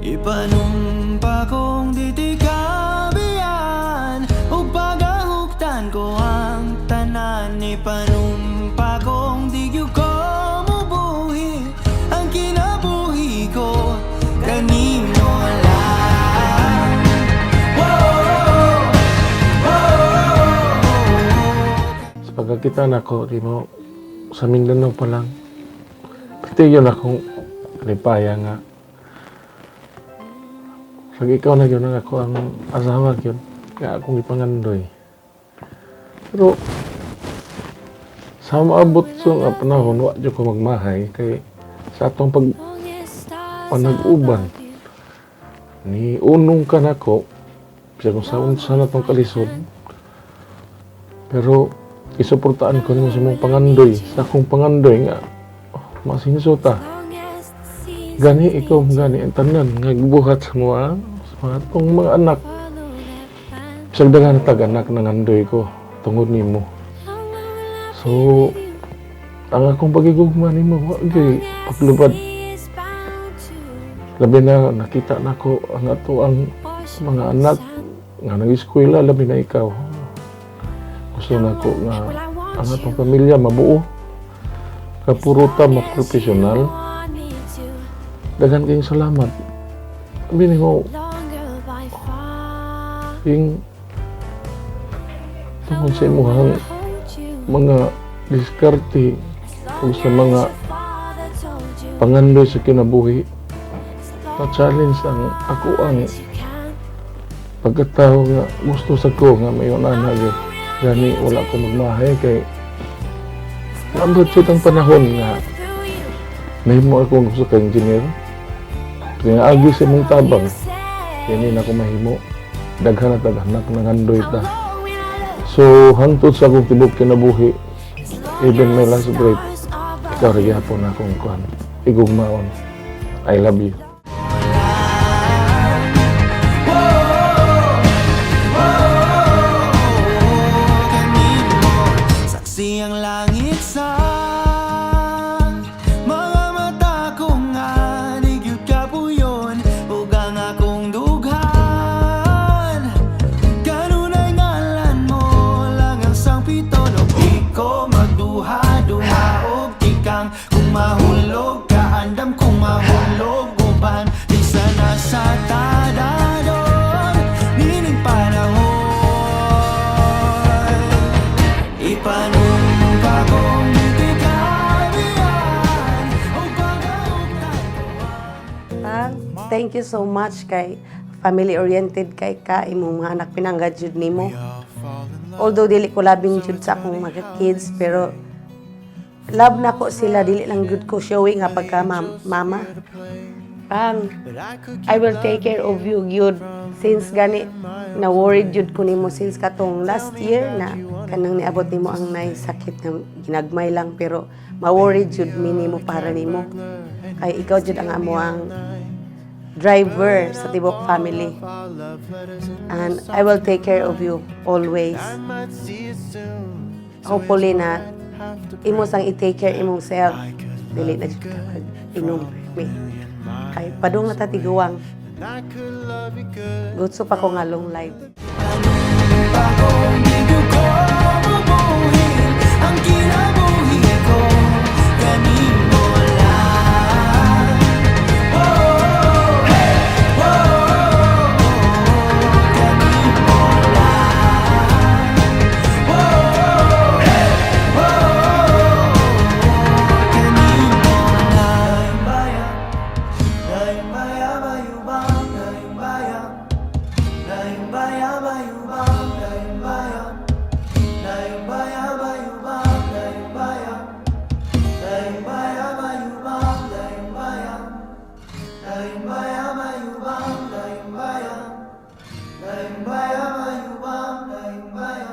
Ipanumpa kong ditikabian ug pagahuktan ko ang tanan. Ipanumpa kong di gyud ko mubuhi ang kinabuhi ko kanimo lang. Sa pagkakita nako di mo sa Mindanao pa lang, pati yun akong kalipaya nga. Pag ikaw na yun, ako ang asawa yun, kaya akong ipangandoy. Pero sa maabot sa nga panahon, wa dyan ko magmahay, kay sa atong panag-uban, ni unong ka na ko, siya kung saan na itong kalisod, pero isuportaan ko nimo sa mong pangandoy, sa akong pangandoy nga, masinsuta. Gani ikaw, gani ang tanan, nga gibuhat sa mga itong mga anak. Sagdagan na tag-anak ng andoy ko, tungod nimo. So, ang akong pagigugma nimo, wagay paglubad. Labi na nakita na ko ang ato ang mga anak nga nag-eskwela, labi na ikaw. Gusto na ko nga ang atong pamilya mabuo, kapuruta, maprofesional. Dagan kayong salamat. Bini mo, yung tungkol sa imuhang mga diskarte o sa mga pangandoy sa kinabuhi. Na-challenge ang ako ang pagkatao nga gusto sa ko nga mayon anagit. Gani wala ko magmahay kay naabot siya ang panahon nga nahimo ako gusto ka engineer. Kaya agi sa mong tabang, hindi na ako mahimo. Daghan at daghanak ng andoy ta. So, hangtod sa akong tibok kinabuhi, even my last breath, ikaw rin yapon akong kuhan. Igugmaon. I love you. Saksi ang langit sa mga mata ko nga nigyud ka puyon ug ang akong dughan. Kanunay ngalan mo lang ang sangpito no di ko magduha-duha og tikang kung mahulog ka andam kung mahulog uban di sana sa tadadon nining panahon. Ipanumpa kong ditikabian ug pagahuktan ko. Thank you so much kay family-oriented kay ka imong mga anak pinanggad jud nimo. Although dili ko labing jud sa akong mga kids, pero love na ko sila, dili lang jud ko showing nga pagka mama. I will take care of you gyud since gani na worried jud ko nimo since katong last year na kanang niabot nimo ang naisakit nga ginagmay lang, pero ma-worried jud mi nimo para nimo kay ikaw jud ang amo ang driver sa tibok family, and I will take care of you always. Hopefully na imo sang i-take care imong self, dili na jud ka inom me kay padung na tatiguang gutso pa ko nga long life. Ang kinabuhi ko kanimo lang. Kanimo lang. Kanimo lang. Laing baya bayubang, laing baya. Laing baya bayubang, laing baya. Laing baya bayubang, laing baya. Laing baya bayubang, laing baya. Laing baya bayubang, laing baya. Laing baya bayubang, laing baya.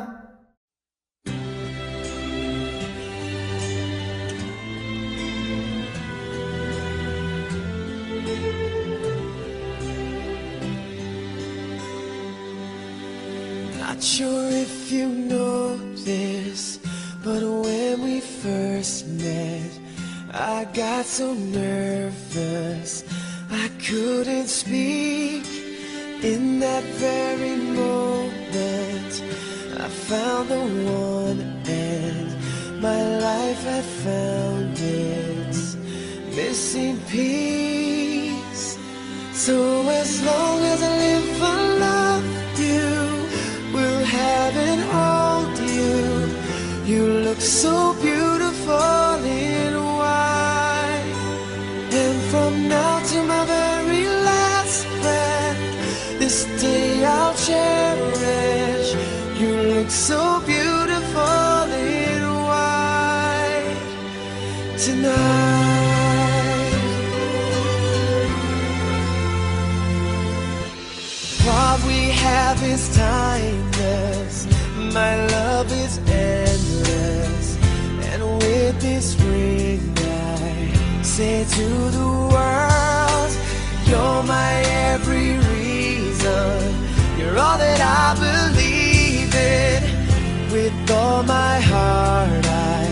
Not sure if you know this, but when we first met, I got so nervous I couldn't speak. In that very moment, I found the one, and my life had found its missing piece. So as long as I live, I love you, will have and hold you. You look so beautiful in white, and from now to my very last breath, this day I'll cherish. You look so beautiful in white tonight. What we have is timeless, my love is endless, and with this ring I say to the world, you're my every reason, you're all that I believe in. With all my heart I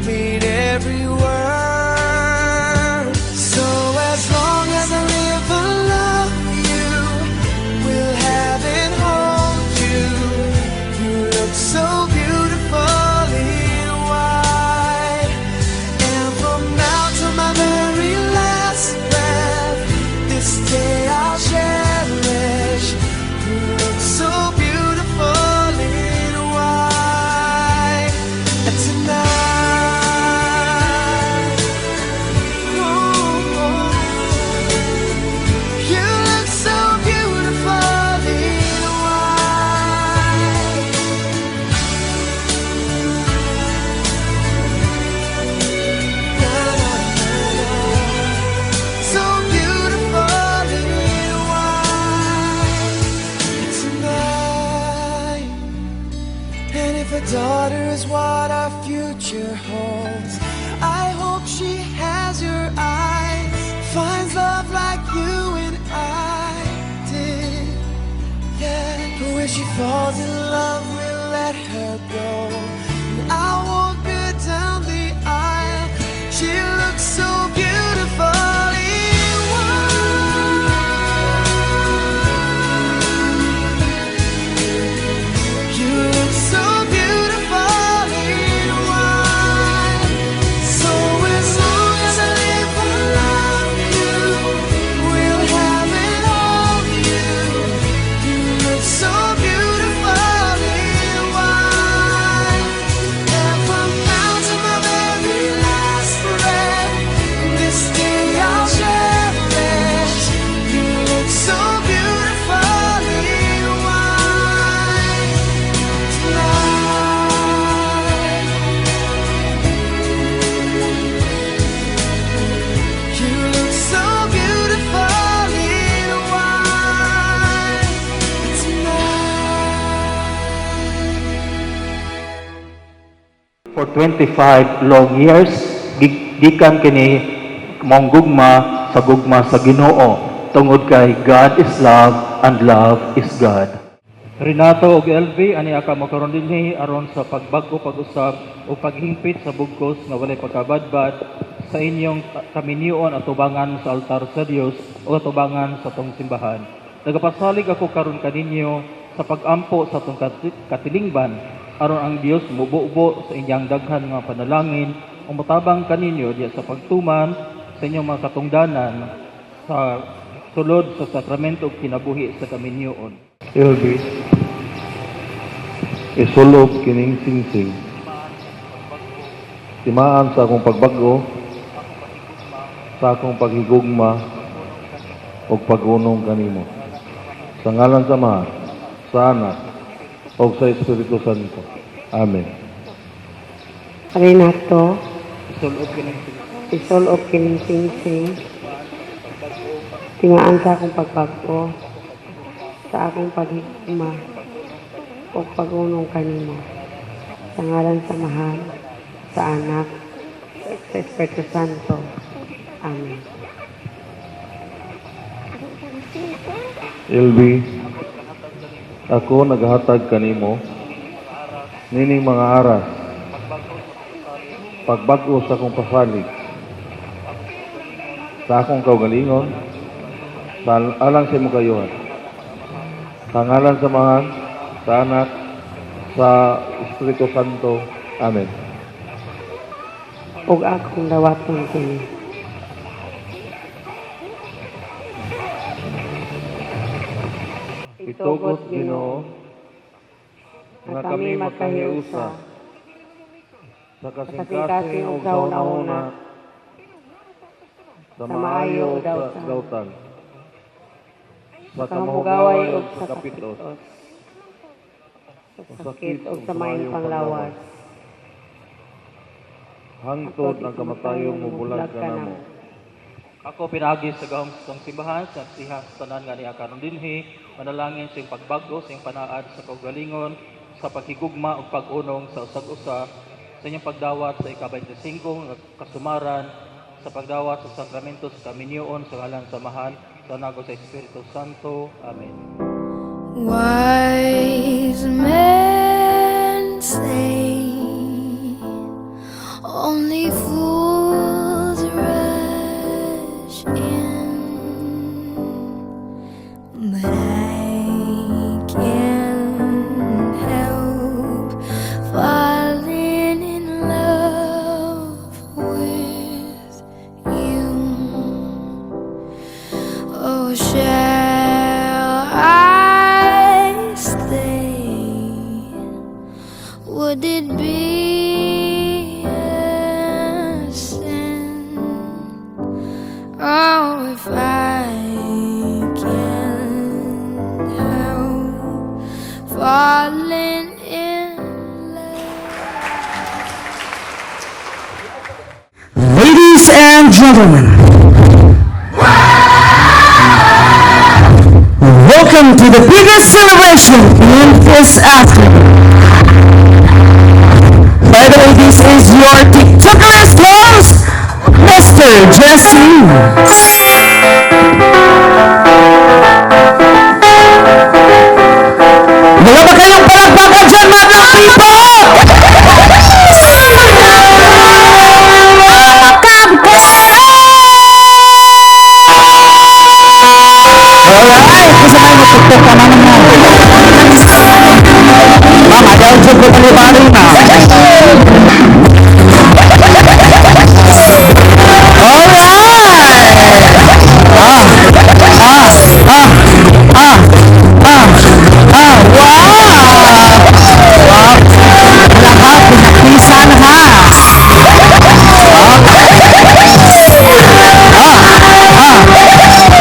mean every word. So as long as I live, I love you, will have and hold you. You look so beautiful in white, and from now to my very last breath, this day I'll cherish. You look so beautiful in white tonight. Ooh, you look so beautiful in white. Na, na, na, na. So beautiful in white tonight. And if a daughter is what our future holds, I hope she has your eyes, finds love like you and I did. Yeah, but when she falls in love, we'll let her go, and I walk her down the aisle. She looks so beautiful in white. You look so beautiful in white. So as long as I live, I love you, will have and hold you. You look so beautiful in white, and from now to my very last breath, this day I'll cherish. You look so beautiful in white tonight. You look so beautiful in white tonight. For 25 long years, gikan kini mong gugma sa Ginoo tungod kay God is love and love is God. Renato ug LV ani aka makaron dinhi aron sa pagbag-o pag-usab o paghimpit sa bugkos nga walay pagkabadbad sa inyong kaminyoon at tubangan sa altar sa Dios o tubangan sa tong simbahan. Nagapasalig ako karon kaninyo sa pagampo sa tong katilingban aron ang Dios mubo-ubo sa inyang daghan nga panalangin o motabang kaninyo diya sa pagtuman sa inyong mga katungdanan sa sulod sa sakramento ug kinabuhi sa kaminyoon. Elvis, isulob kining singsing. Timaan sa akong pagbago, sa akong paghigugma, o pagunong kanimo. Sa ngalan sa Ama, sa Anak, o sa Espiritu Santo. Amen. Renato, Isulob kining isulob kining singsing. Timaan sa akong pagbago, sa akong paghigugma, o pagunong kanimo. Sa ngalan sa Mahal, sa Anak, sa Espiritu Santo. Amen. Elvi, ako naghatag kanimo nining mga aras pagbago sa akong pasalig sa akong kaugalingon alang sa imong kayuhan. Sa ngalan sa Ama, sa Anak, sa Espiritu Santo. Amen. Ug akong dawaton kini. Itugot Ginoo nga kami makahiusa sa kasing-kasing ug kauna-una sa maayo ug sa dautan sa kamugaway ug sa kapitos sa sakit ug sa maayong panglawas. hangtod ang kamatayong mubulag ka namo. Ako pinagi sa gahom sa simbahan sa siha sa tanan nga niya karon dinhi manalangin sa iyong pagbago sa iyong panaad sa kaugalingon sa paghigugma ug pag-unong sa usag-usa sa inyong pagdawat sa ika-25 nga kasumaran sa pagdawat sa sakramento sa kaminyoon sa ngalan sa Amahan sa Anak ug sa Espiritu Santo. Amen. Wise men say only fools rush in, but I can't help falling in love with you. Oh, shall I stay? Would it be a sin? Oh, if I can't help falling in love. Ladies and gentlemen, welcome to the biggest celebration in this afternoon. By the way, this is your TikToker's host, Mr. Jesse. Wala ba kayong palakpakan dyan, mga people? Alright, gusto tayo magtuktok ka naman mo. Mama, dahil dyan ko panibari na.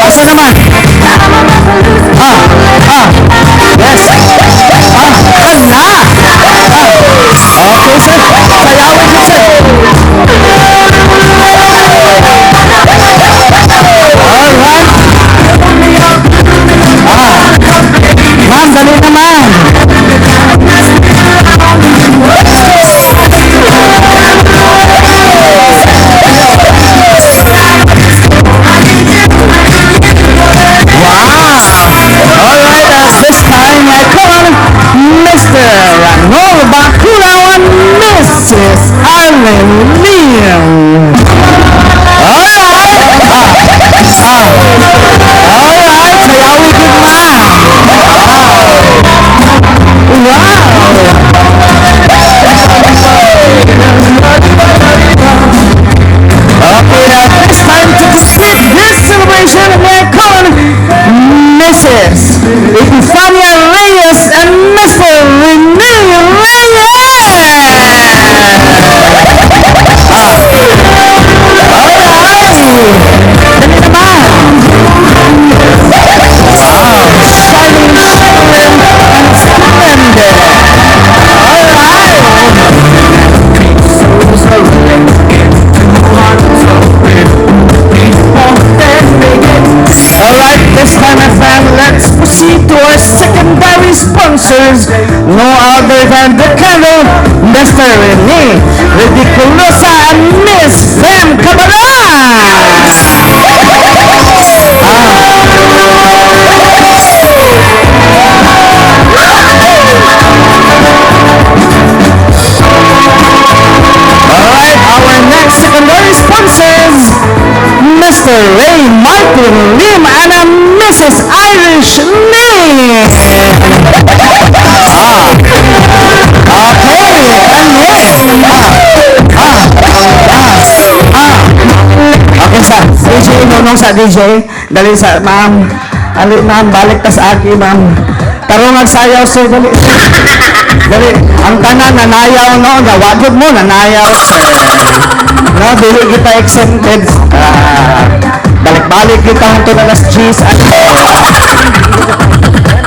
Asa naman? Yes. Ala! Okay, sir. Sayawin mo, sir. Alright. Ma'am, dali naman. Alright, at this time I call on Mr. Ranol Bakulaw and Mrs. Arlen Liam. Alright, sayawi good man. Okay, at this time to proceed this celebration, we're calling Mrs. Epifania Reyes and Mr. Rene Reyes. Alright, dali naman. Shining, shining, and splendid. Alright. Alright, this time my friend, let's proceed to our secondary sponsors. No other than the candle, Mr. Rene Ridiculosa and Miss Fem Cabana. Alright, our next secondary sponsors, Mr. Ray Martin Lim and Mrs. Irish Lee. Okay, and next. Okay sa DJ, nunong sa DJ. Dali sa, ma'am. Ali, ma'am, balik ta sa akin, ma'am. Tarong magsayaw, sir, dali. Dali, ang tanan, nanayaw, no? Nawagod mo, nanayaw, sir. No, dili kita exempted. Balik-balik kita kung ito na las G's.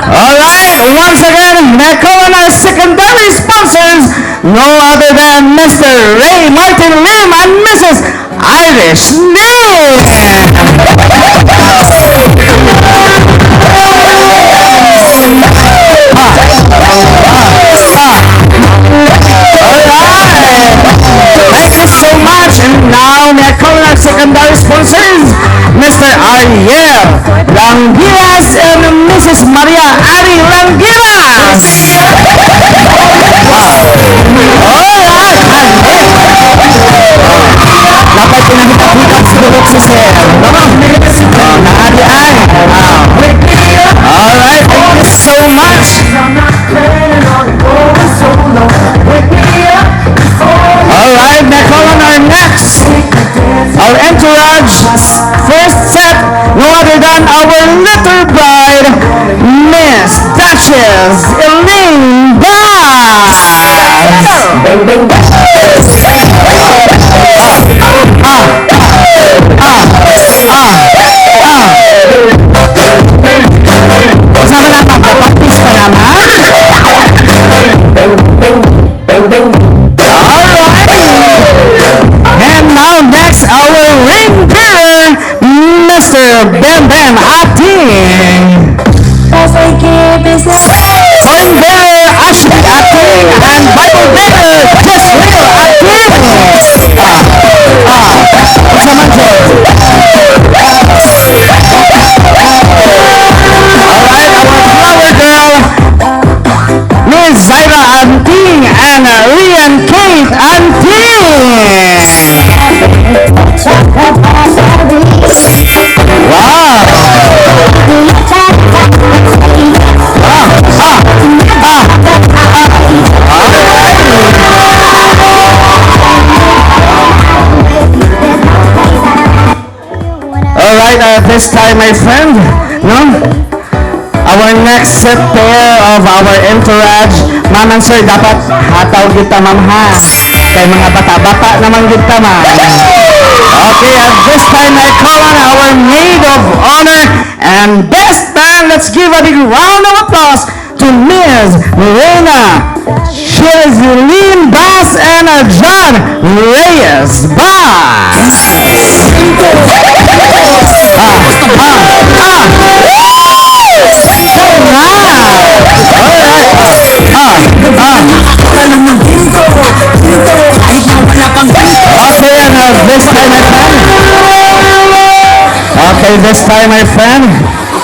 Alright, once again, may call on our secondary sponsors, no other than Mr. Ray Martin Lim and Mrs. Irish Lim. Thank you so much. And now, may I call on our secondary sponsors, Mr. Ariel Langiras and Mrs. Maria Ari Langiras. Dapat pinahitap-hitap siguro si Sir. Naari ay. Alright, thank you so much. Alright, may call on our next, our entourage, first set, no other than our little bride, Miss Duchess Elaine Bass. Sama na magpapaktis pa naman. And now next, our ring bearer, Mr. Bem Bem Ating. Ring bearer, Ashley Ating, and Bible bearer, Jezreel Ating. Sama dyan. Alright, our flower girl, Miss Zaira Anting and Rian Kate Anting. Alright, this time, my friend, no? Our next set pair of our entourage, ma'am and sir, dapat hataw kita, ma'am, ha? Kay mga bata-bata naman kita, ma'am. Okay, at this time, I call on our maid of honor and best man. Let's give a big round of applause to Ms. Morena Chezeline Bass and John Reyes Bass. Okay, this time, my friend,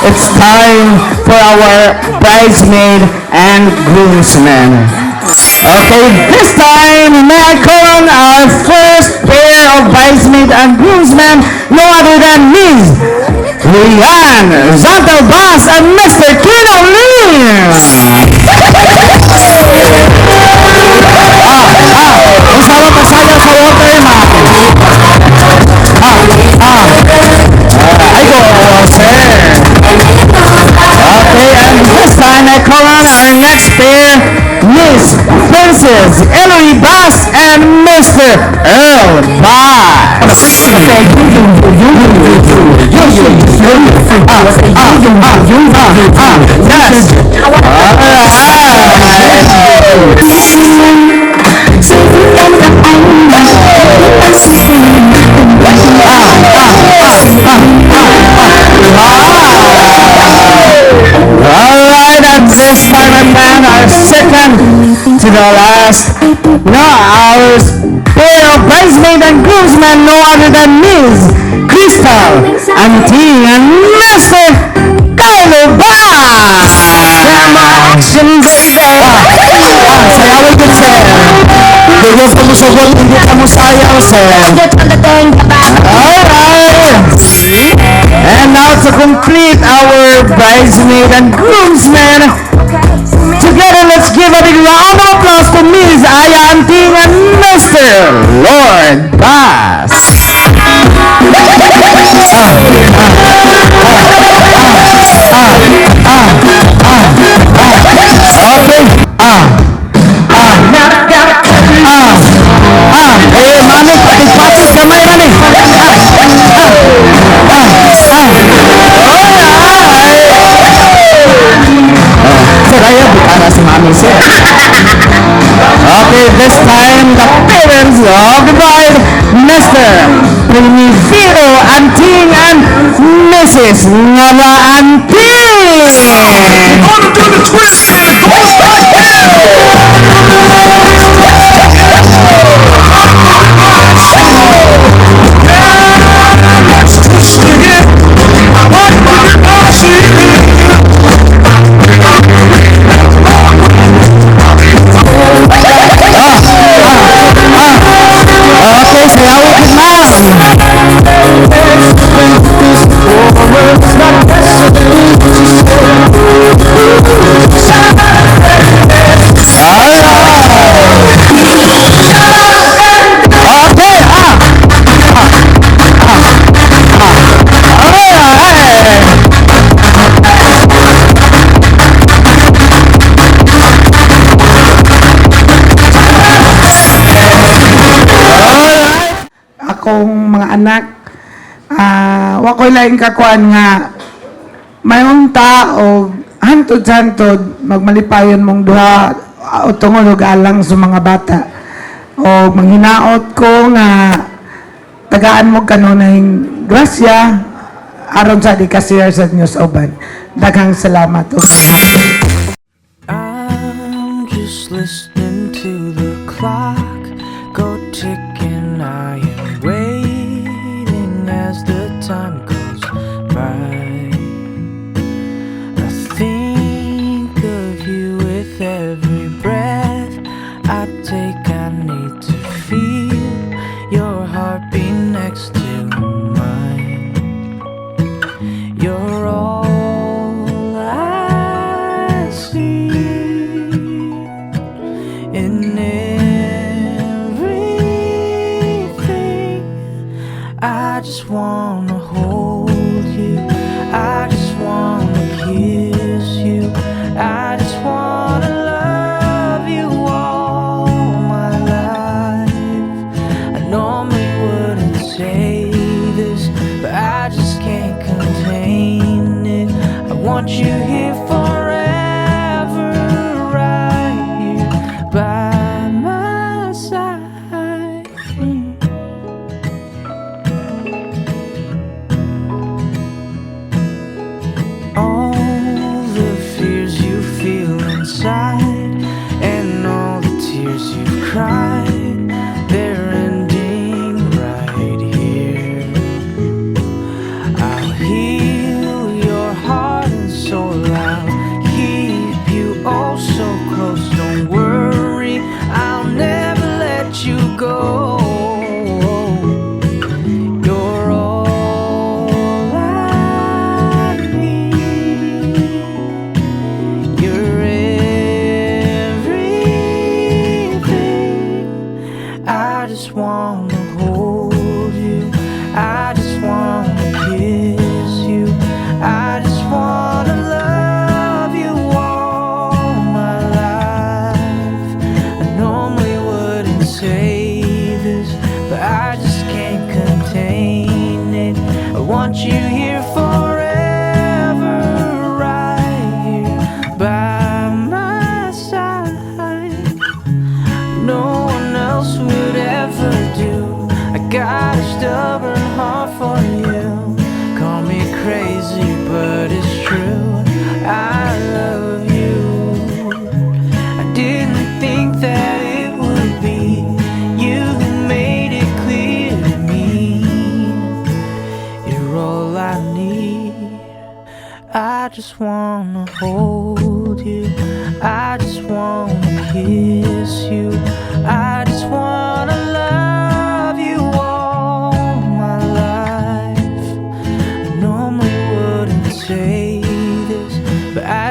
it's time for our bridesmaid and groomsmen. Okay, this time, may I call on our first pair of bridesmaid and groomsmen, no other than Ms. Rian Zantelbas and Mr. Kino Lim. Usawa pa sayo sa water, ma. I go, sir. Okay, and this time I call on our next pair, Miss Princess Ellery Bass and Mr. Earl Bass. Alright, and this time and then our second to the last, no, our pair of bridesmaid and groomsmen, no other than Ms. Crystal Anting and Mr. Kylo Bass. Action, baby. Sayawin ko, sir. Dugo pa mo sa wall, hindi ka mo sayaw, sir. Alright. And now to complete our bridesmaid and groomsmen. Together, let's give a big round of applause to Ms. Aya Anting and Mr. Lord Bass. Okay. Mami, patis-patis kamay, mami. Saya bukana si mami, sir. Okay, this time the parents of the bride, Mr. Primiviro Anting and Mrs. Ngala Anting. Gonna do the twist and it goes like let's twist again. Okay, sayawin din ma'am. Okay, akong mga anak, wa ko'y laing kakuan nga mayong tao hantod-hantod magmalipayon mong duha o tungod og alang sa mga bata o manghinaot ko nga tagaan mo kanunayng grasya aron sa di kasiyar sa news oban. Daghang salamat ug I'm just listening to the clock go ticking. I am waiting as the time goes by. I think of you with every breath I take. I need to feel your heartbeat next to mine. You're all I see in everything. I just wanna hold you. I just wanna kiss you. I just wanna love you all my life. I normally wouldn't say this, but I just can't contain it. I want you here forever, right here by my side. All the fears you feel inside and all the tears you've cried, they're ending right here. I'll heal your heart and soul. I'll keep you oh so close. Don't worry, I'll never let you go. You're all I need. You're everything. I just wanna hold you. I just wanna kiss you. I just wanna love you all my life. I normally wouldn't say this, but I just can't contain it. I want you here forever, right here by my side. No one else would ever do. I got a stubborn heart for you. Call me crazy, but it's true. I love you. I didn't think that it would be. You made it clear to me. You're all I need. I just wanna hold you. I just wanna kiss you. I just wanna love you all my life. I normally wouldn't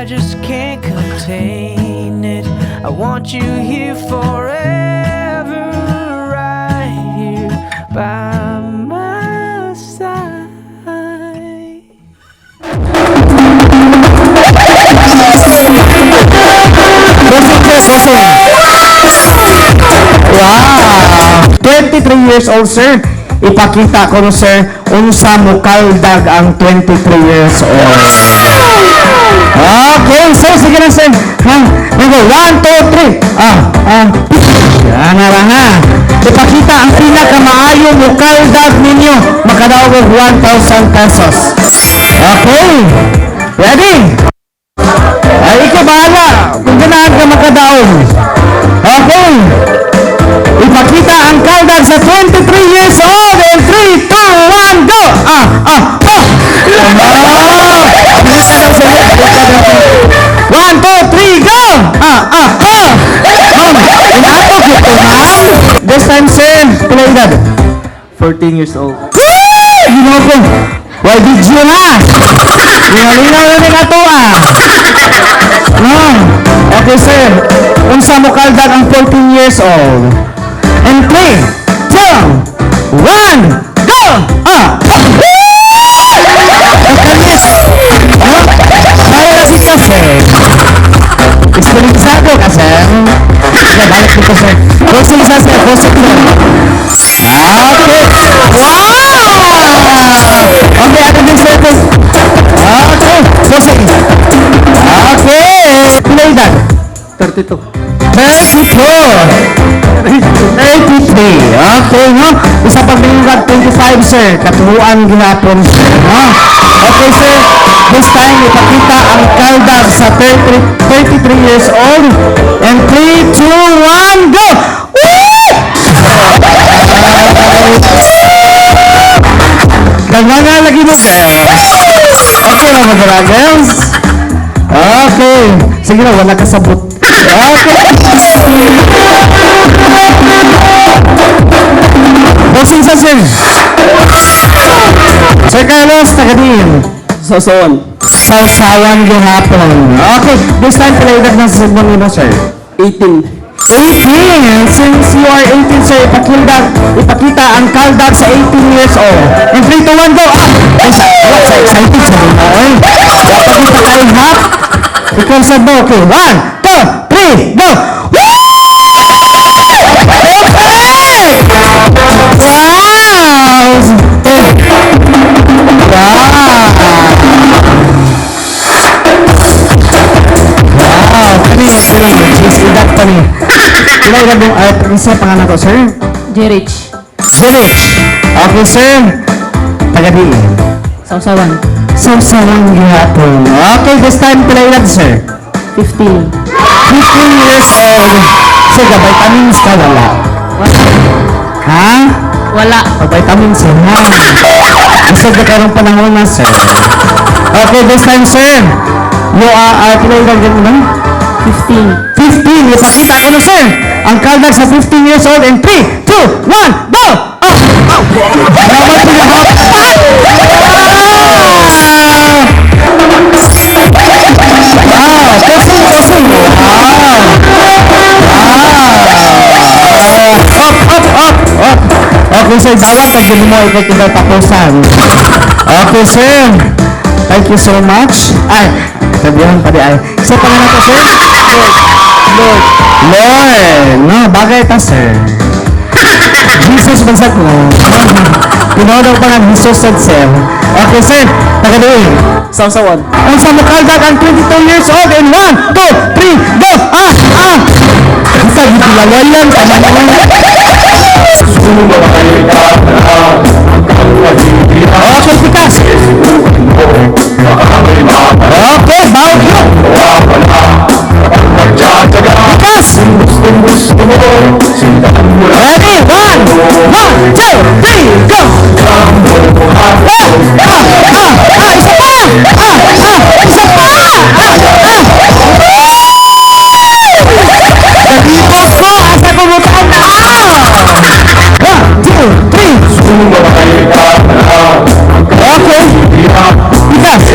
I just can't contain it. I want you here forever, right here by my side. Wow! 23 years old, sir. Ipakita ko no, sir, unsa mo kaldag ang 23 years old. Okay, sir, sige na, sir. Ha? Go, 1, 2, 3. Yan na lang, ha. Ipakita ang pinakamaayo mo kaldag ninyo. Makadaog og 1,000 pesos. Okay. Ready? Ay, ikaw bahala. Kung ganahan ka makadaog. Okay. Ipakita ang kaldag sa 23 years old in 3, 2, 1, go! Bilisan lang sa iyo. 1, 2, 3, go! Ma'am, inatok ito, ma'am. This time, sir, pila edad? 14 years old. Ginawa ko. Why did you na? Linaw na rin ato, No. Okay, sir. Unsa mo kaldag ang 14 years old? And 3, 2, 1, go! Makalis! Kaya na si sir. Espiritisado ka, sir. Nabalik dito, sir. Kusing sa sir, kusing sir. Okay. Wow! Okay, ato din sir. Okay, kusing. Okay. Play that. 32. 33. Okay, no? Isa pag binigag 25, sir. Katuruan ginapon, sir. No? Okay, sir. This time, ipakita ang kaldag sa 33 years old. And 3, 2, 1, go! Kagana lagi mo, sir. Okay, mga dragons. Okay. Sige na, wala kasabot. Bossing sa sir. Sir Carlos, taga din. Sosoon. Sausawan gihapon. Okay, this time pala edad na sa segment mo, sir. 18. 18! Since you are 18, sir, ipakita ang kaldag sa 18 years old. In 3, 2, 1, go! What's excited sa mga, oy? Ipakita tayo, ha? Ikaw sa bo, okay. 1, 2, 3, go! Edad pa ni. Ilang edad yung isa pangalan ko, sir? Jerich. Jerich. Okay, sir. Taga-diin. Sausawan. Sausawan gihapon. Okay, this time pila edad, sir? 15. 15 years old. Sir, vitamins ka, wala? Ha? Wala. Vitamins, sir, ha? Kasi karong panahon na, sir. Okay, this time, sir. You are, pila edad mo? 15. 15, ipakita ko na, sir. Ang kaldag sa 15 years old in 3, 2, 1, go! Dapat pinahap. Kusing. Up. Okay, sir, dawat pag hindi mo ikaw tapusan. Okay, sir. Thank you so much. Ay, sabihan pa di ay. Isa pa na to, sir. Lord. No, bagay ta, sir. Jesus bansag mo. Pinodong pa nga Jesus said, sir. Okay, sir. Tagadiin. Sausawan. Ang sa mukaldag ang 22 years old in 1, 2, 3, go! Isa, gipilalayan sa mga. Okay, pikas. Okay, bawag yun. Pikas. Ready? 1, 2, 3, go! Isa pa! Nalibot ko! Asa kumutaan na! 1, 2, 3! Okay! Pikas!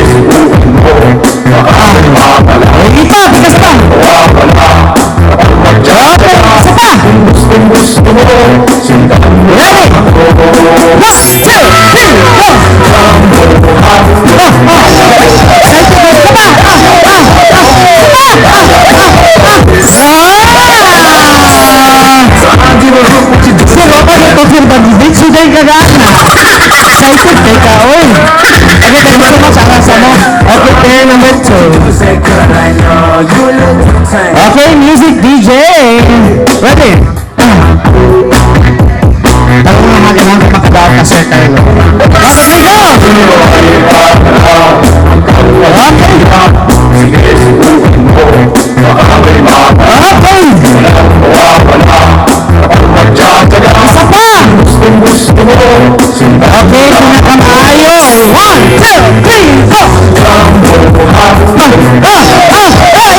number 2. Okay, music DJ. Ready? Talagang mga kailangan ko makadaot ka, Sir Carlo. Okay, go! Okay! Isa pa! Okay, pinakamaayo. 1, 2, 3, 4!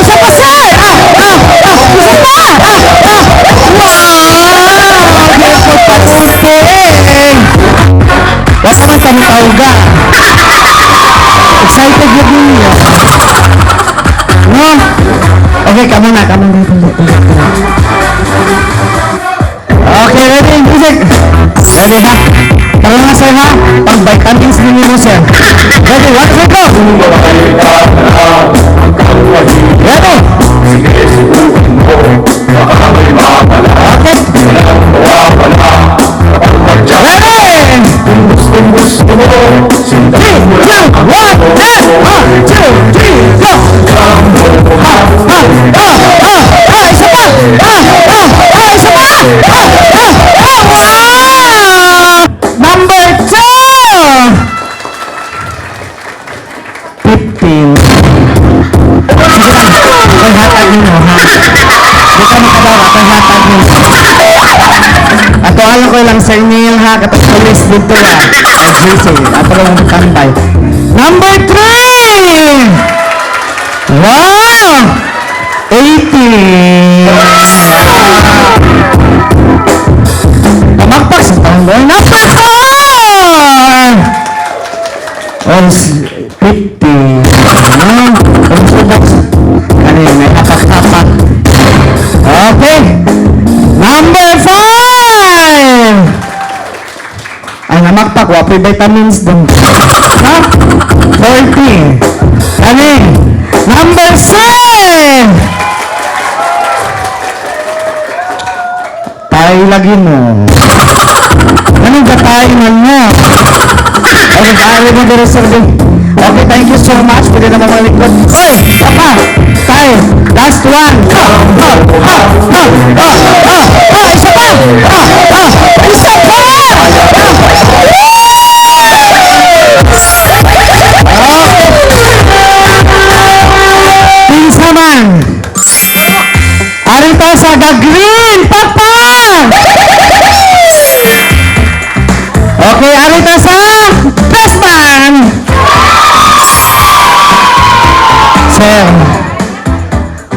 Isa pa, sir! Isa pa! Wow! Beautiful patusing! Huwag naman kami tauga. Excited yun ninyo. No? Okay, kamo na. Okay, ready? Music! Ready ha? Tara nga, sir ha? Pang vitamins ninyo mo, sir. Ready? 1, 2, go! Ready? Okay. Ready? 3, 2, 1, 1, 2, 3, 4! Isa pa! Isa pa! Wow! Number 2! 15. Ang hatag nyo, ha? Di ka makadawa, ang hatag nyo. Ato alam ko lang sa inyo ha, kapag police dito ya. GC, ato lang tambay. Number 3! Wow! 80! Tamagpas sa tambay. Number 4! Oh, 50. Ang subok. Kanina, may hapak-hapak. Okay. Number 5! Ang namakpak, wapoy vitamins dun. Ha? 40. Kaning. Number 6! Tayo lagi mo. Anong gatayin mo? Okay, kaya mo dito sir. Okay, thank you so much. Pwede na mamalikot. Oy! Papa! Tayo! Last one! Isa pa! Isa pa! Pinsa man! Arito sa The Green! Papa! Okay, arito sa Best Man! Sir,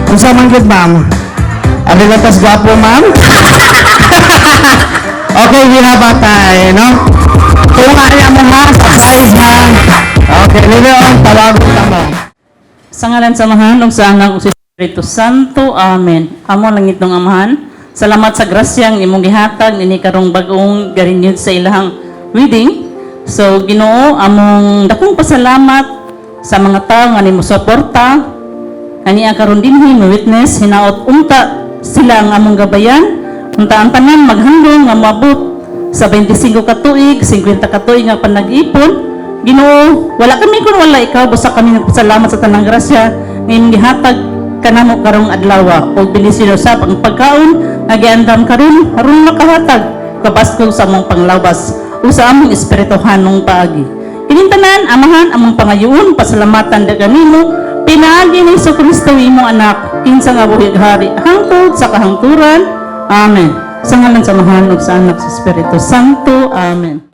kung sa man good, ma'am? Arito tas gwapo, ma'am? Okay, hinabatay, no? Kung kaya mo ha, surprise ha. Okay, Leon, tawagon ka mo. Sa ngalan sa Amahan, sa Anak, sa Espiritu Santo. Amen. Amo langit ng Amahan. Salamat sa grasyang imong gihatag ini karong bag-ong garinyod sa ilahang wedding. So Ginoo, among dakong pasalamat sa mga tao nga nimo suporta. Ani karon dinhi mo witness hinaot unta sila ang among gabayan. Unta ang tanan maghandom nga moabot sa 25 ka tuig, 50 ka tuig nga panag-ipon. Ginoo, wala kami kun wala ikaw, basta kami nagpasalamat sa tanang grasya ngayong gihatag kanamo karong adlaw og bilisino sa pagkaon nga giandam karon aron makahatag kabaskog sa among panglawbas o sa among espirituhanong paagi. Kining tanan Amahan among pangayoon, pasalamatan daga nimo pinaagi ni Jesucristo imong anak kinsa nga buhig hari hangtod sa kahangturan. Amen. Sa ngalan sa Amahan ug sa Anak sa Espiritu Santo. Amen.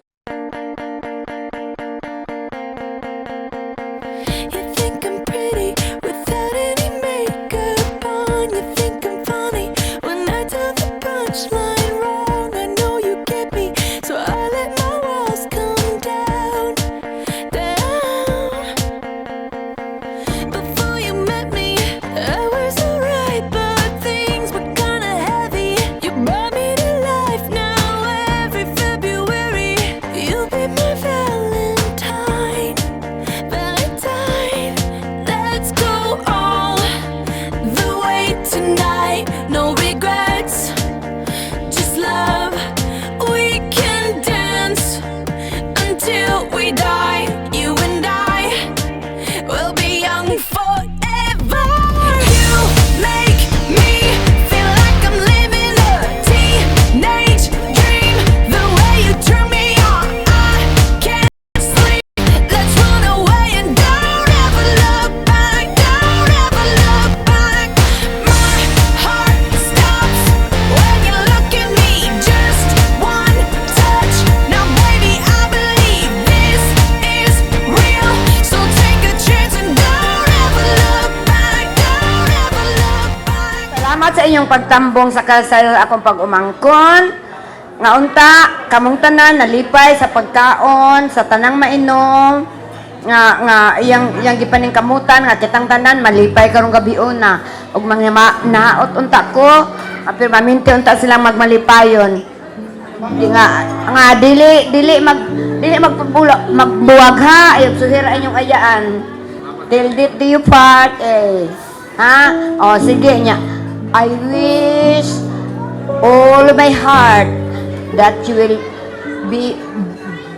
You think I'm pretty without any makeup on. You think I'm funny when I tell the punchline wrong. I know you get me, so I let my walls come down, down. Before you met me, I was alright, but things were kinda heavy. You brought me to life now every February. Salamat sa inyong pagtambong sa kasal akong pag-umangkon. Nga unta, kamong tanan nalipay sa pagkaon, sa tanang mainom, nga iyang gipaning kamutan nga kitang tanan malipay karong gabion na ug mga naot unta ko apil maminti unta silang magmalipayon dili magbuwag ha ayog suhira inyong ayaan till death do you part ha o sige nya I wish all of my heart that you will be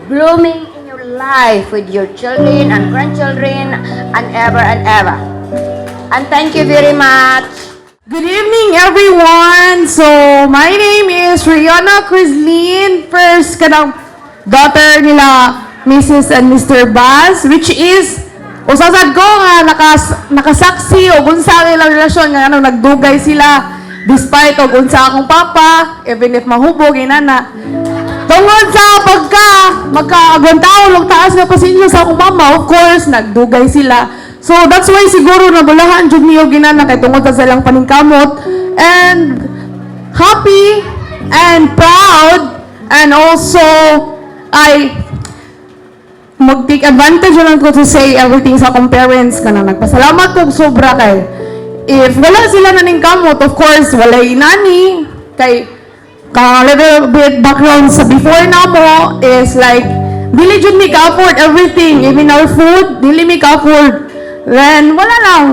blooming life with your children and grandchildren and ever and ever. And thank you very much. Good evening, everyone. So, my name is Rihanna Crislin. First, kanang daughter nila, Mrs. and Mr. Baz, which is, usasad ko nga nakasaksi o unsa nilang relasyon nga nagdugay sila despite o unsa akong papa, even if mahubog, inana. Tungod sa magka-agwantao, taas na pasinyo sa akong mama, of course, nagdugay sila. So, that's why siguro nabulahan jud niyo ginana kay tungod sa silang paningkamot. And happy and proud and also I mag-take advantage lang ko to say everything sa akong parents kana nagpasalamat ko sobra kay if wala sila naning kamot, of course, wala inani kay a little bit background sa before na mo is like dili jud mi ka-afford everything, even our food dili mi ka-afford, then wala lang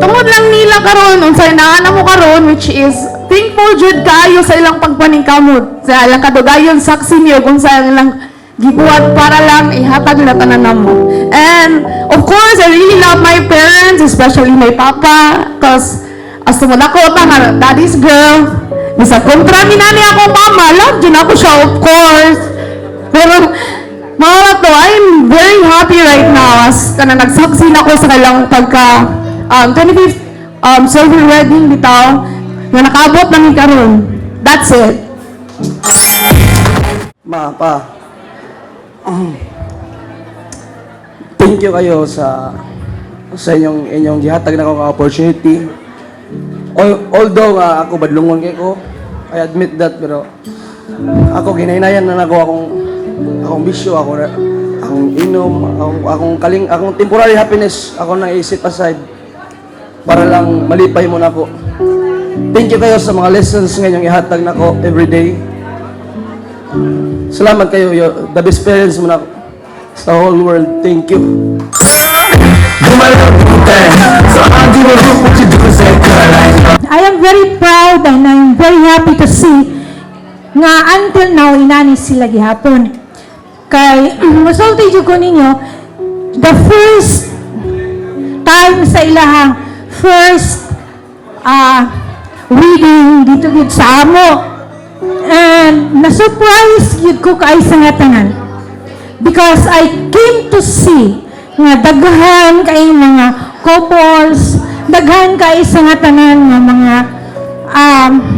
tungod lang nila karon unsay naana mo karon, which is thankful jud kayo sa ilang pagpaningkamot sa ilang kadugayon saksi niyo kung sa ilang gibuhat para lang ihatag na tanan namo. And of course I really love my parents, especially my papa, cause as tumulako ta nga daddy's girl. Bisa kontra ni nani ako mama, love din ako siya, of course. Pero, mga to, I'm very happy right now as kana nagsaksi na ako sa kailang pagka 25th silver wedding bitaw nga nakaabot namin karon. That's it. Ma, pa. Thank you kayo sa inyong gihatag na akong opportunity. Although ako badlungon kay ko, I admit that, pero ako ginahinayan na nako akong bisyo, akong inom, akong temporary happiness, ako nang isip aside para lang malipay mo nako. Thank you kayo sa mga lessons ngayong ihatag nako every day. Salamat kayo, the best parents mo nako sa whole world. Thank you. I am very proud and I'm very happy to see nga until now inani sila gihapon. Kay masulti jud ko ninyo the first time sa ilahang first reading dito gid sa amo. And na-surprise yun ko kay sa nga tanan. Because I came to see nga daghan kay mga couples, daghan kay sa nga tanan nga mga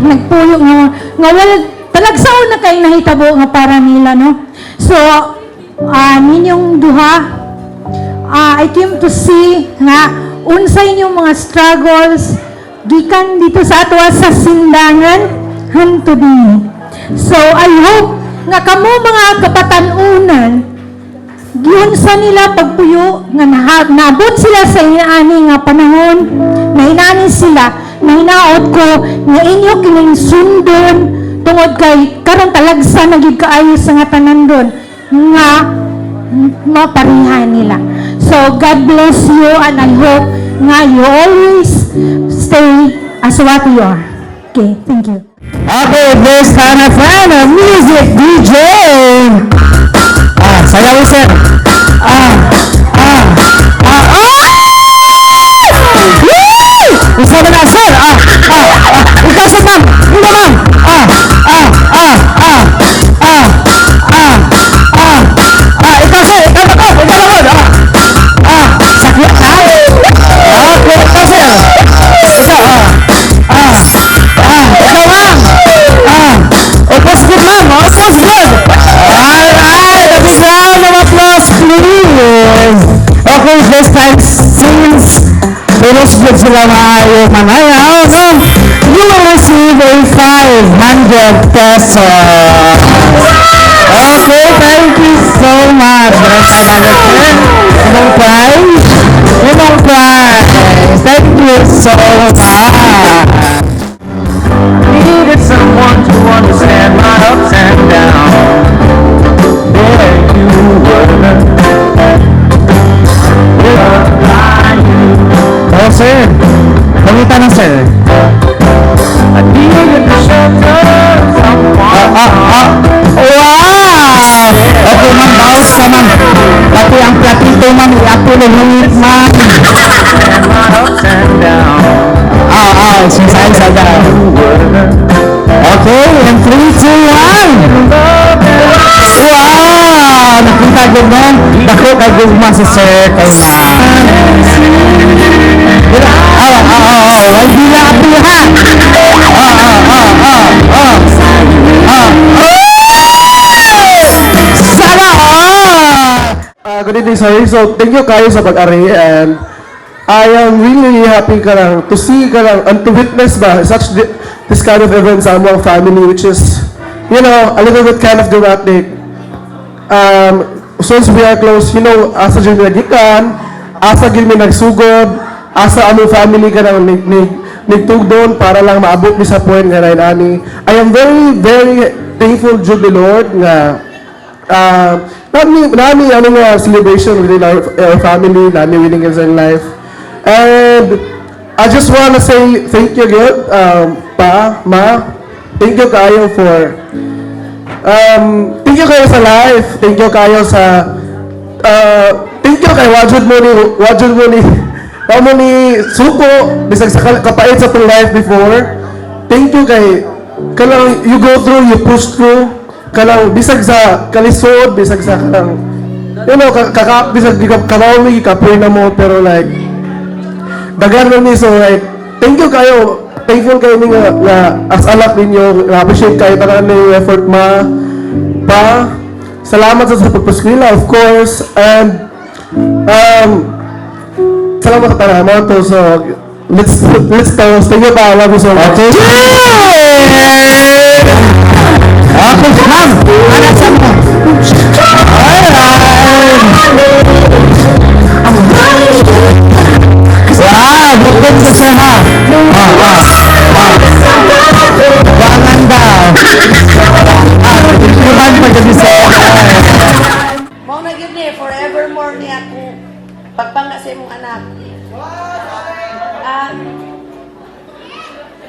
nagpuyo nga wala talagsaon na kay nahitabo nga para nila, no? So, ninyong duha, I came to see nga unsay inyong mga struggles gikan dito sa atwa sa sindangan hantud dinhi. So, I hope nga kamo mga kapatanunan giunsa nila pagpuyo nga naabot sila sa inaani nga panahon na inani sila na hinaot ko nga inyo kining sundon tungod kay karon talagsa na gid kaayo sa nga tanan doon nga maparihan nila. So God bless you and I hope nga you always stay as what you are. Okay, thank you. Okay, this time a friend of music DJ. Sayaw sir. Usa na sir. Ikaw sir ma'am. Ikaw ma'am. Ikaw sir. Ikaw na po. Sakya ka. Okay, ikaw sir. Ikaw ma'am. Opos good ma'am. Opos good. Alright, a big round of applause please. since pinos good sila maayo manayaw, no? You will receive a 500 pesos. Okay, thank you so much. Imong prize. Thank you so much. Needed someone to understand my ups and downs. There you were. Oh, sir. Pagkita na, sir. I needed to shelter someone. Wow! Okay, ma'am. Bawas ka, ma'am. Pati ang platito, ma'am. I-apple hungit, ma'am. Since I said that. Okay, and 3, 2, 1. Wow! Nakita ko mo. Dako kagugma si sir kay na. Why di na apple ha? Sana Good evening, sir. So, thank you kayo sa pag-ari and I am really happy ka lang to see ka lang and to witness ba such this kind of event sa among family which is, you know, a little bit kind of dramatic. Since we are close, you know, asa dyan nagikan, asa dyan may nagsugod, asa among family ka lang nagtugdon para lang maabot ni sa point nga rin ani. I am very, very thankful to the Lord nga nami ano nga celebration within our family, nami winning in life. And I just want to say thank you again, Pa, Ma. Thank you kayo for thank you kayo sa life. Thank you kayo sa thank you kay wajud mo ni suko bisag sa kapait sa tong life before. Thank you kay kalang you go through, you push through kalang bisag sa kalisod, bisag sa kalang you know bisag karawmi kapoy na mo pero like dagan mo ni so like thank you kayo, thankful kayo ni nga as anak ninyo, appreciate kayo tanan ni effort ma Pa. Salamat sa pagpaskwela of course and salamat sa tanan mo to so let's toast. Thank you Pa, I love you so much. Okay, ma'am. Ano sa mo? Wow, bukod ko siya ha. Wangan daw. Iwan pa dyan sa Mao na gyud ni forevermore ni ako pagpangga sa imong anak.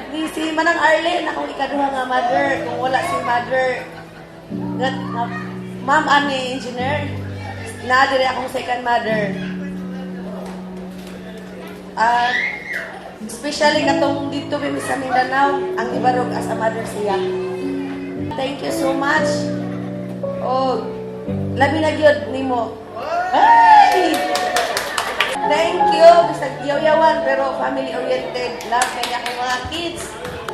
Di si Manang Arlen akong ikaduha nga mother. Kung wala si mother, ma'am ani engineer, na diri akong second mother. Especially katong dito mi sa Mindanao, ang ibarog as a mother siya. Thank you so much. Oh, labi na gyud nimo. Hey! Thank you. Bisag yaw-yawan pero family oriented. Love kay akong mga kids.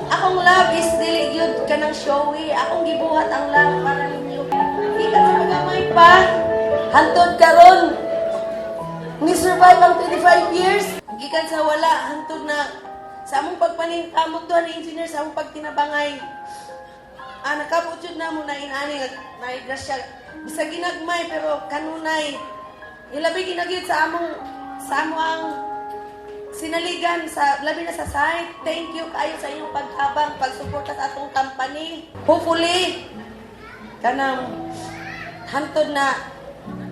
Akong love is dili gyud kanang showy. Akong gibuhat ang love para ninyo. Ika sa pagamay pa. Hantod karon. Ni survive ang 25 years. Gikan sa wala hantod na sa among pagpaningkamot doon ni engineer sa among pagtinabangay. Nakabot yun na mo na inani na grasya. Bisa ginagmay pero kanunay. Ilabi ginagid sa amo ang sinaligan sa labi na sa site. Thank you kayo sa inyong paghabang, pagsuporta sa atong company. Hopefully kanang hantod na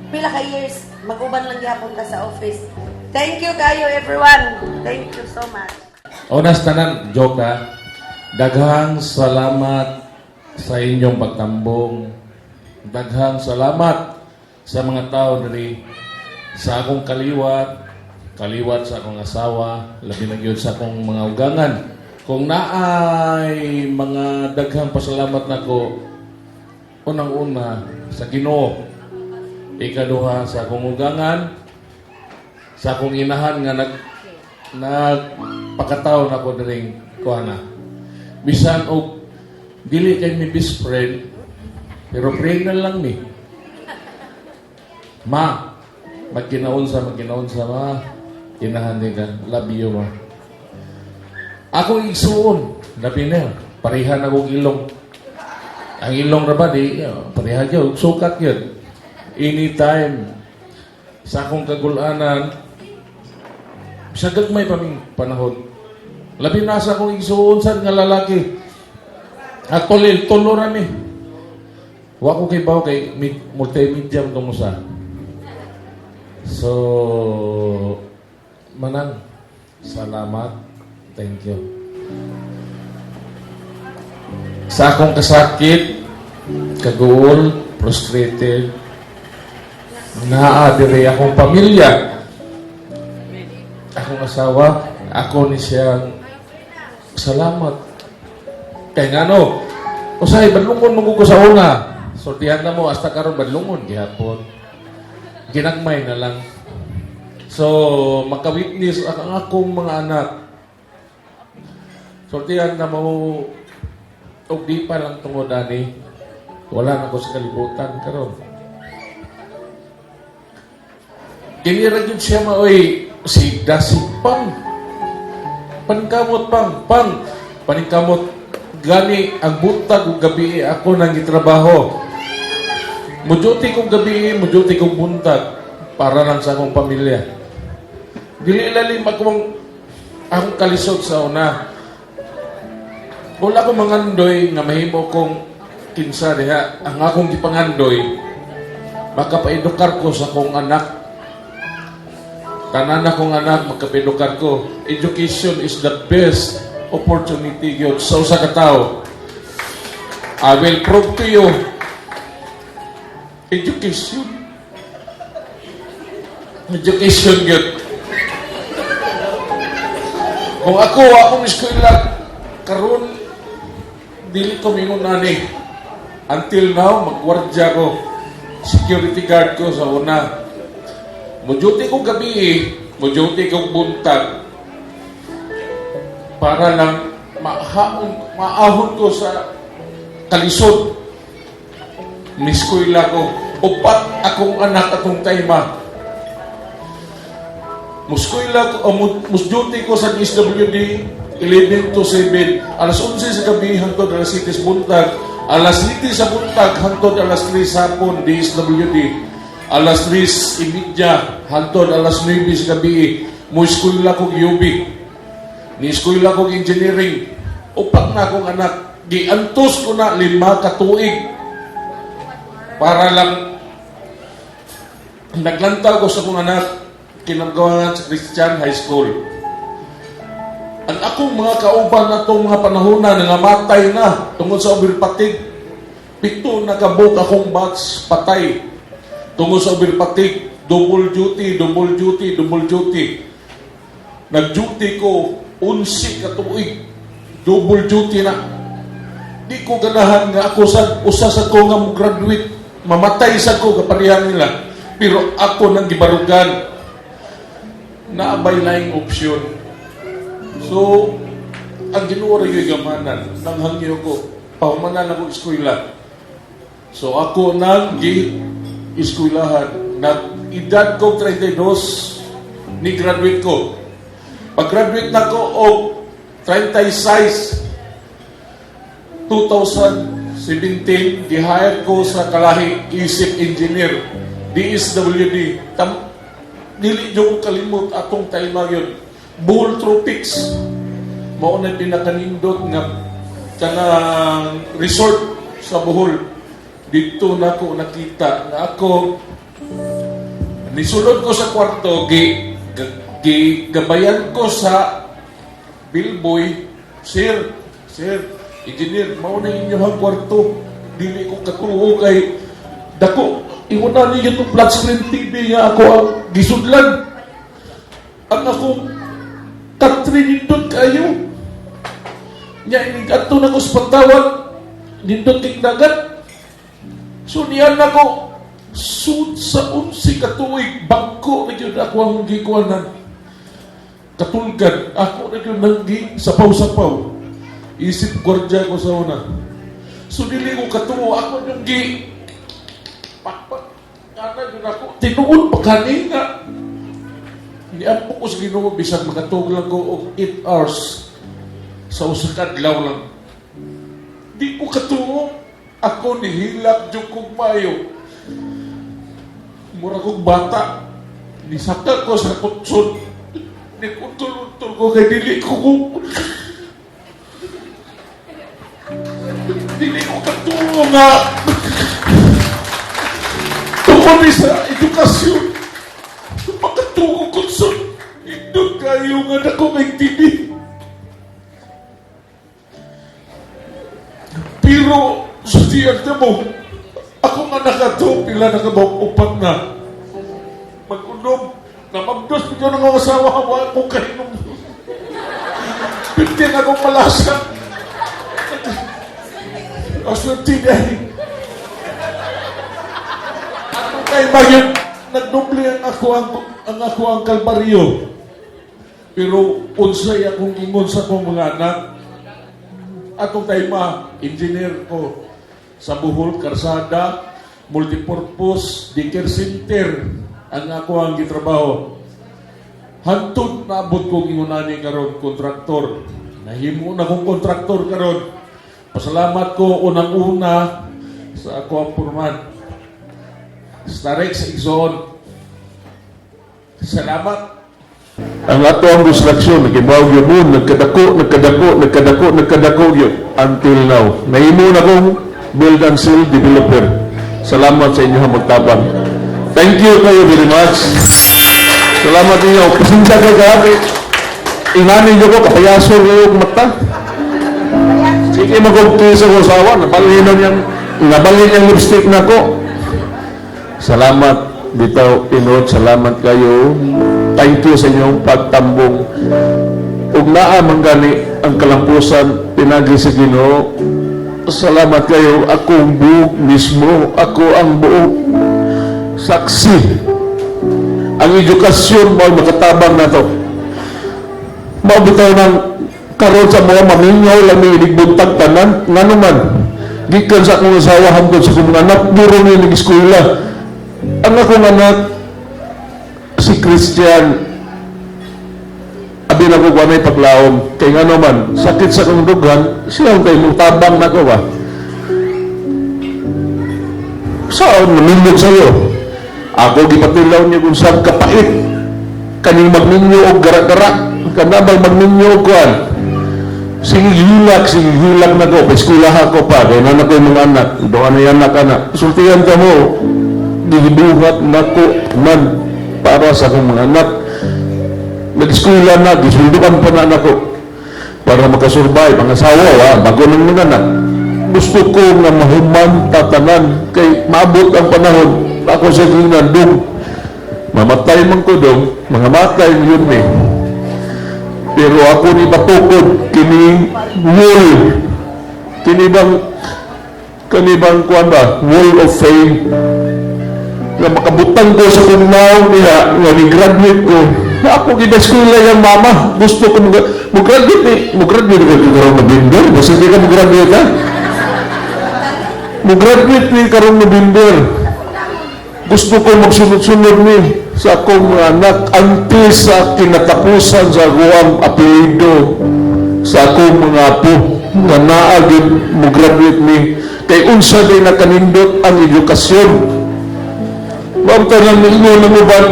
pila ka years mag-uban lang gyapon ka sa office. Thank you kayo everyone. Thank you so much. Onas tanan, joke ha. Daghang salamat sa inyong pagtambong. Daghang salamat sa mga tao diri sa akong kaliwat sa akong asawa, labi na gyud sa akong mga ugangan. Kung naay mga daghang pasalamat nako, unang-una sa Ginoo, ikaduha sa akong ugangan, sa akong inahan nga nagpakataw na ko diring kuana. Bisan og dili kay mi best friend, pero friend na lang mi. Ma, magkinaunsa ma. Kinahanglan, love you, ma. Ako igsuon, labi na, parehan akong ilong. Ang ilong ra ba, di, pareha yun, sukat yun. Anytime, sa akong kagulanan, sa gagmay pa ming panahon. Labi na sa akong igsuon sa nga lalaki. Actually, tulo rami. Wa ko kay bawo kay multimedia mo sa. So, manang, salamat. Thank you. Sa akong kasakit, kaguol, frustrated, naadiri akong pamilya. Akong asawa, ako ni siyang salamat. Kaya nga no, usay, badlungon mo ko sa una. Sortihan na mo, hasta karon badlungon, gihapon. Ginagmay na lang. So, makawitness ang akong mga anak. Sortihan na mo, o di pa lang tungod ani, wala na ko sa kalibutan karon. Kinira yun siya maoy, si Dasig Pang. Pankamot Pang, paningkamot. Gani, ang buntag o gabi ako nang itrabaho. Muduti kong gabi, muduti kong buntag para lang sa akong pamilya. Dili ilalim akong kalisod sa una. Wala akong mangandoy nga mahimo kong kinsa diha. Ang akong gipangandoy, makapaedukar ko sa akong anak. Tanan akong anak, makapaedukar ko. Education is the best opportunity yun. So sa katao, I will prove to you, education yun. Kung akong eskwela, karon dili ko mingon nani. Until now, magwardya ko. Security guard ko sa una. Muduti kong gabi, muduti kong buntag. Para lang maahon ko sa kalisod. Miskwila ko. Upat akong anak atong tayma. Muskwila ko, musduti ko sa SWD 11 to 7. Alas 11 sa gabi hangtod alas 7 sa buntag. Alas 7 sa buntag hangtod alas 3 sa hapon DSWD. Alas 3:30 hangtod alas 9 sa gabi. Muskwila ko UB. Ni-eskwela kong engineering. Upat na akong anak. Giantos ko na 5 katuig. Para lang naglantaw ko sa akong anak kinagawangan sa Christian High School. Ang akong mga kauban na itong mga panahon na nangamatay na tungod sa overpatig. 7 na kabuk akong batch patay. Tungod sa overpatig. Double duty. Nag-duty ko 11 katuig, double duty na. Di ko ganahan nga ako sa usa sa ko nga mo graduate, mamatay sa ko kaparihan nila. Pero ako nang gibarugan, naabay laing opsyon. So, ang Ginoo ra gyud gamanan, nanghangyo ko, pahumanan ako eskwela. So ako nang gi-eskwelahan, nag-edad ko 32, ni graduate ko. Pag-graduate na ko o 36, 2017, gi-hire ko sa Kalahi Isip Engineer, DSWD. Dili yung kalimot atong time yun. Bohol Tropics. Mao na pinakanindot nga kanang resort sa Bohol. Dito na ko nakita na ako nisulod ko sa kwarto, gabayan ko sa billboy, Sir, engineer, mauna inyong kwarto. Dili ko katuo kay dako. Iwala niyo itong flat screen TV nga ako ang gisudlan. Ang akong katri nindot kayo. Nya inigato na ko sa pagtawag. Nindot king dagat. So niyan ako sud sa 11 katuig. Bangko na yun ako ang gikuanan. Katulgan, ako na yun nanggi sapaw-sapaw. Isip gwardya ko sa una. So dili ko katuo, ako yung pakpak. Kana yun ako, tinuon pa kanina. Niampo ko sa Ginoo bisag makatulog ko og 8 hours sa usa ka adlaw lang. Di ko katuo. Ako nihilak jud kog mayo. Mura kong bata. Nisaka ko sa kutsun. Nikutul-utul ko kay dili ko dili ko katuo nga tungkol sa edukasyon. Makatuo ko sa indot kayo nga na ko may TV. Pero sa tiyan na mo, ako nga nakato, pila na kabang upat na. Mag-unom, namagdos ko ng mga asawa, hawa akong kahinom. Pintin akong malasan. Aswerte dahil. Ano kayo ba yun? Nagdoble ang ako ang kalbaryo. Pero unsay akong ingon sa akong mga anak. Atong tayo engineer ko sa Bohol, Karsada, multipurpose, daycare center ang ako ang gitrabaho. Hantod na abot kong ingunani karon kontraktor. Nahimo na kong kontraktor karon. Pasalamat ko unang-una sa ako ang purman. Starex Exxon. Salamat. Ang ato ang construction, nagibaw yun mo, nagkadako yun, until now. Nahimo na kong build and sell developer. Salamat sa inyo magtabang. Thank you kayo very much. Salamat ninyo. Pasensya kayo kahapit. Ingani nyo ko, kapayaso kayo mata. Sige mag-okay sa usawa, nabalhin yung lipstick na ko. Salamat dito, Inod. Salamat kayo. Thank you sa inyong pagtambong. Ug naa man gani ang kalampusan pinagi sa Ginoo. Salamat kayo. Akong buok mismo, ako ang buok saksi. Ang edukasyon mo makatabang na to. Maubitaw ng karon sa mga mamingaw lang may inigbutag tanan nga naman. Gikan sa akong asawa hangtod sa akong anak, duro ni nag-eskwela. Ang akong anak si Christian, abi na ko ganay paglaom kay nga naman sakit sa kong dugan, siya kay mong tabang na ko ba saan namindog sa'yo. Ako gipatilaw niya kung saan kapait kaning magninyo o gara-gara kanabang magninyo o kuan. Sige hilak na ko pa-eskwelahan ko pa kaya nanak ko yung mga anak doon na yan anak sultihan ka mo dihibuhat na ko man para sa akong mga anak. Nag-eskwela na, gisuldukan pa na anak ko para makasurvive ang asawa, bago ng mga anak. Gusto ko nga mahuman tatanan kay maabot ang panahon ako sa ginandong mamatay man ko dong, mga matay yun eh. Pero ako ni batukod kining wall, kanibang kuan ba, wall of fame nga makabutang ko sa kunaw niya nga ni-graduate ko na ako gina-eskwela yung mama gusto ko mag-graduate ko karong November basta hindi ka mag-graduate ha mag-graduate ni karong November gusto ko magsunod-sunod ni sa akong mga anak until sa kinatapusan sa akong apelido sa akong mga apo nga naagin mag-graduate ni kay unsa din nakanindot ang edukasyon. Bawta lang ninyo ng uban,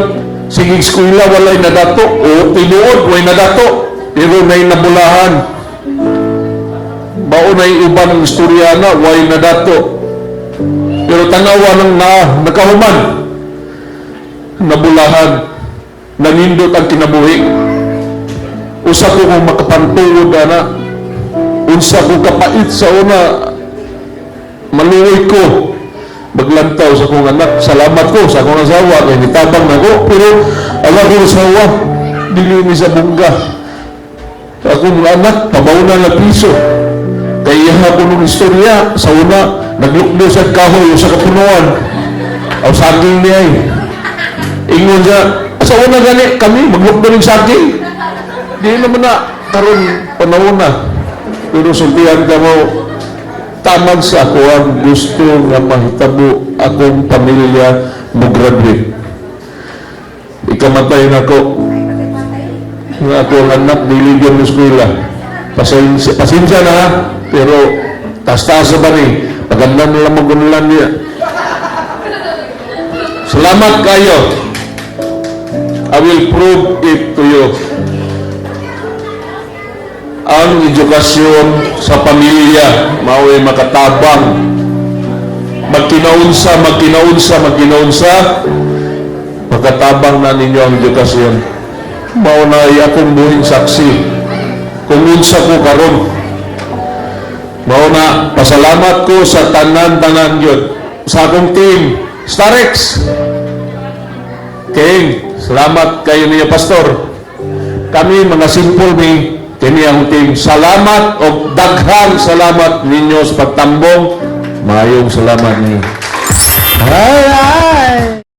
sige eskwela walay nadato, o tinuod, walay nadato, pero may nabulahan. Bao na yung uban ng istoryana, walay nadato. Pero tanawa ng nakahuman, nabulahan, nanindot ang kinabuhi. Usa ko kung makapantuod na, unsa ko kapait sa una, maluoy ko, maglantaw sa akong anak. Salamat ko sa akong asawa kay nitabang na ko pero ang akong asawa dili ni sa bungga sa akong mga anak pabauna na piso kay hapon ng istorya sa una naglukdo sa kahoy sa kapunuan o saging niya ingon siya sa una gani kami maglukdo ng saging di naman na karon panahon na pero sultihan ka mo tamad sa ako ang gusto nga mahitabo akong pamilya mo graduate. Ikamatay na ko nga ako ang anak dili gyud mo eskwela. Pasensya na, pero taas-taas ba ni? Paganda na lang magunulan niya. Salamat kayo. I will prove it to you. Ang edukasyon sa pamilya mao'y makatabang. Magkinaunsa, makatabang na ninyo ang edukasyon. Mao na akong buhing saksi. Kung unsa ko karon. Mao na pasalamat ko sa tanan-tanan yun. Sa akong team, Starex. King, salamat kayo niya, Pastor. Kami, mga simple ni, kini ang team. Salamat o daghang salamat ninyo sa pagtambong. Mayong salamat ni. Alright!